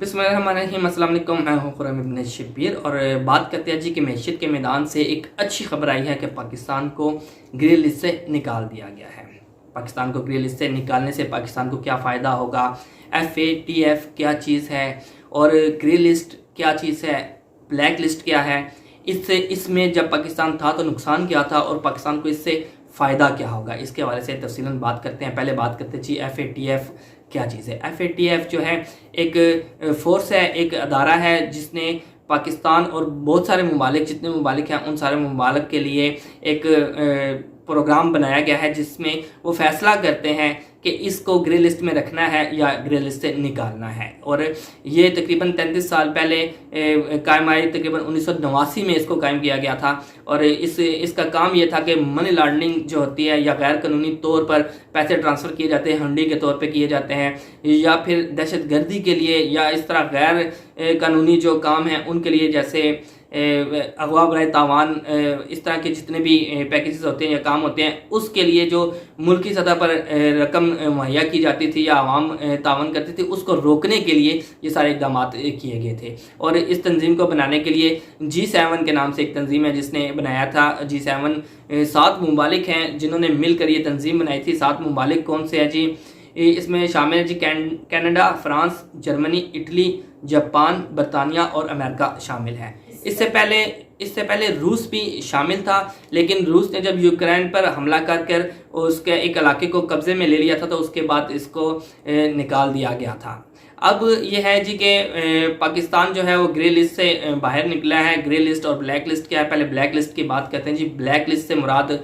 बिस्मिल्लाहिर्रहमानिर्रहीम। अस्सलाम वालेकुम। मैं हूं खुर्रम इब्न शब्बीर और बात करते हैं जी कि मैशियत के मैदान से एक अच्छी खबर आई है कि पाकिस्तान को ग्रे लिस्ट से निकाल दिया गया है। पाकिस्तान को ग्रे लिस्ट से निकालने से पाकिस्तान को क्या फ़ायदा होगा, FATF क्या चीज़ है और ग्रे लिस्ट क्या चीज़ है, ब्लैक लिस्ट क्या है, इसमें जब पाकिस्तान था तो नुकसान क्या था और पाकिस्तान को इससे फ़ायदा क्या होगा, इसके हवाले से तफसीलन बात करते हैं। पहले बात करते हैं जी FATF क्या चीज़ है। FATF जो है एक फोर्स है, एक अदारा है जिसने पाकिस्तान और बहुत सारे ममालिक, जितने ममालिक हैं उन सारे ममालिक के लिए एक प्रोग्राम बनाया गया है जिसमें वो फैसला करते हैं कि इसको ग्रे लिस्ट में रखना है या ग्रे लिस्ट से निकालना है। और ये तकरीबन 33 साल पहले कायम आई, तकरीबन 1989 में इसको कायम किया गया था। और इसका काम ये था कि मनी लॉन्ड्रिंग जो होती है या गैर कानूनी तौर पर पैसे ट्रांसफ़र किए जाते हैं, हुंडी के तौर पे किए जाते हैं, या फिर दहशत गर्दी के लिए या इस तरह गैर कानूनी जो काम है उनके लिए, जैसे अगवा बराए तावान, इस तरह के जितने भी पैकेजेस होते हैं या काम होते हैं, उसके लिए जो मुल्की सतह पर रकम मुहैया की जाती थी या आवाम तावन करती थी, उसको रोकने के लिए ये सारे इकदाम किए गए थे। और इस तंजीम को बनाने के लिए G7 के नाम से एक तंजीम है जिसने बनाया था। G7 7 ममालिक हैं जिन्होंने मिलकर ये तंजीम बनाई थी। 7 ममालिक कौन से हैं जी? इसमें शामिल है जी Canada, France, Germany, Italy, Japan, बरतानिया और अमेरिका शामिल है। इससे पहले रूस भी शामिल था, लेकिन रूस ने जब यूक्रेन पर हमला कर उसके एक इलाके को कब्जे में ले लिया था तो उसके बाद इसको निकाल दिया गया था। अब ये है जी कि पाकिस्तान जो है वो ग्रे लिस्ट से बाहर निकला है। ग्रे लिस्ट और ब्लैक लिस्ट क्या है? पहले ब्लैक लिस्ट की बात करते हैं जी। ब्लैक लिस्ट से मुराद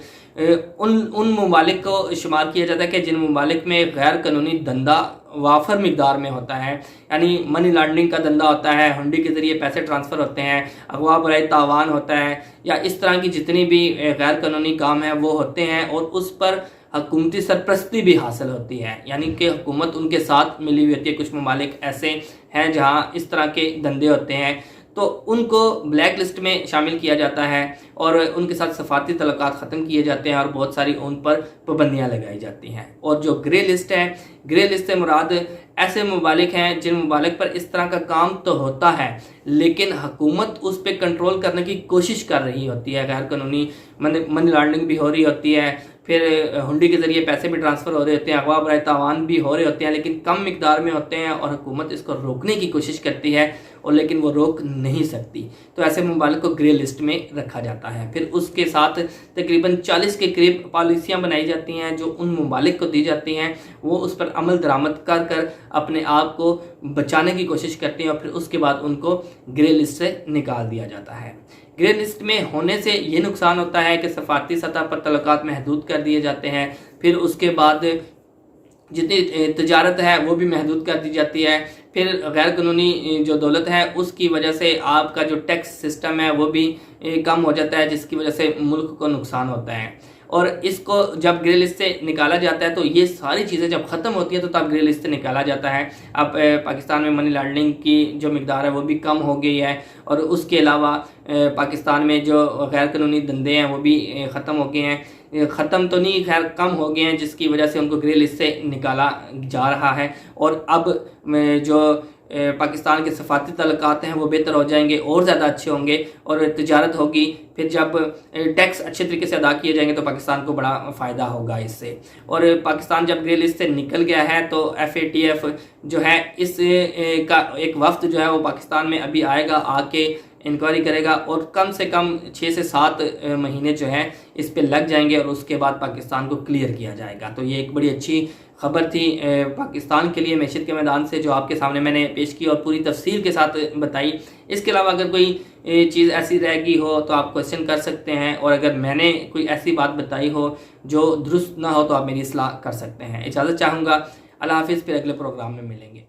उन ममालिक को शुमार किया जाता है कि जिन ममालिक में गैर कानूनी धंधा वाफर मिकदार में होता है, यानी मनी लॉन्ड्रिंग का धंधा होता है, हुंडी के ज़रिए पैसे ट्रांसफ़र होते हैं, अगवा बराए तावान होता है, या इस तरह की जितनी भी गैर कानूनी काम है वो होते हैं और उस पर हुकूमती सरपरस्ती भी हासिल होती है, यानी कि हुकूमत उनके साथ मिली हुई होती है। कुछ ममालिक ऐसे हैं जहाँ इस तरह के धंधे होते हैं तो उनको ब्लैक लिस्ट में शामिल किया जाता है और उनके साथ सफारती तल्लुकात ख़त्म किए जाते हैं और बहुत सारी उन पर पाबंदियाँ लगाई जाती हैं। और जो ग्रे लिस्ट है, ग्रे लिस्ट से मुराद ऐसे ममालिक हैं जिन ममालिक पर इस तरह का काम तो होता है लेकिन हुकूमत उस पर कंट्रोल करने की कोशिश कर रही होती है। गैर कानूनी मनी लॉन्ड्रिंग भी हो रही होती है, फिर हुंडी के ज़रिए पैसे भी ट्रांसफ़र हो रहे होते हैं, अगवा बराए तावान भी हो रहे होते हैं, लेकिन कम मिकदार में होते हैं और हुकूमत इसको रोकने की कोशिश करती है और लेकिन वो रोक नहीं सकती। तो ऐसे ममालिक को ग्रे लिस्ट में रखा जाता है। फिर उसके साथ तकरीबन 40 के करीब पॉलिसियाँ बनाई जाती हैं जो उन ममालिक को दी जाती हैं। वो उस पर अमल दरामद कर अपने आप को बचाने की कोशिश करती हैं और फिर उसके बाद उनको ग्रे लिस्ट से निकाल दिया जाता है। ग्रे लिस्ट में होने से ये नुकसान होता है कि सफारती सतह पर तल्लुकात महदूद कर दिए जाते हैं। फिर उसके बाद जितनी तजारत है वो भी महदूद कर दी जाती है। फिर गैर कानूनी जो दौलत है उसकी वजह से आपका जो टैक्स सिस्टम है वो भी कम हो जाता है, जिसकी वजह से मुल्क को नुकसान होता है। और इसको जब ग्रे लिस्ट से निकाला जाता है तो ये सारी चीज़ें जब ख़त्म होती है तो तब ग्रे लिस्ट से निकाला जाता है। अब पाकिस्तान में मनी लॉन्ड्रिंग की जो मिकदार है वो भी कम हो गई है और उसके अलावा पाकिस्तान में जो गैर कानूनी धंधे हैं वो भी ख़त्म हो गए हैं। ख़त्म तो नहीं, खैर कम हो गए हैं, जिसकी वजह से उनको ग्रे लिस्ट से निकाला जा रहा है। और अब जो पाकिस्तान के सफारती तल्लुकात हैं वो बेहतर हो जाएंगे और ज़्यादा अच्छे होंगे और तजारत होगी। फिर जब टैक्स अच्छे तरीके से अदा किए जाएंगे तो पाकिस्तान को बड़ा फ़ायदा होगा इससे। और पाकिस्तान जब ग्रे लिस्ट से निकल गया है तो FATF जो है इस का एक वफ्द जो है वो पाकिस्तान में अभी आएगा, आके इंक्वायरी करेगा और कम से कम 6 से 7 महीने जो है इस पे लग जाएंगे और उसके बाद पाकिस्तान को क्लियर किया जाएगा। तो ये एक बड़ी अच्छी खबर थी पाकिस्तान के लिए मैशियत के मैदान से, जो आपके सामने मैंने पेश की और पूरी तफसील के साथ बताई। इसके अलावा अगर कोई चीज़ ऐसी रह गई हो तो आप क्वेश्चन कर सकते हैं और अगर मैंने कोई ऐसी बात बताई हो जो दुरुस्त ना हो तो आप मेरी इस्लाह कर सकते हैं। इजाज़त चाहूँगा। अल्लाह हाफिज़, फिर अगले प्रोग्राम में मिलेंगे।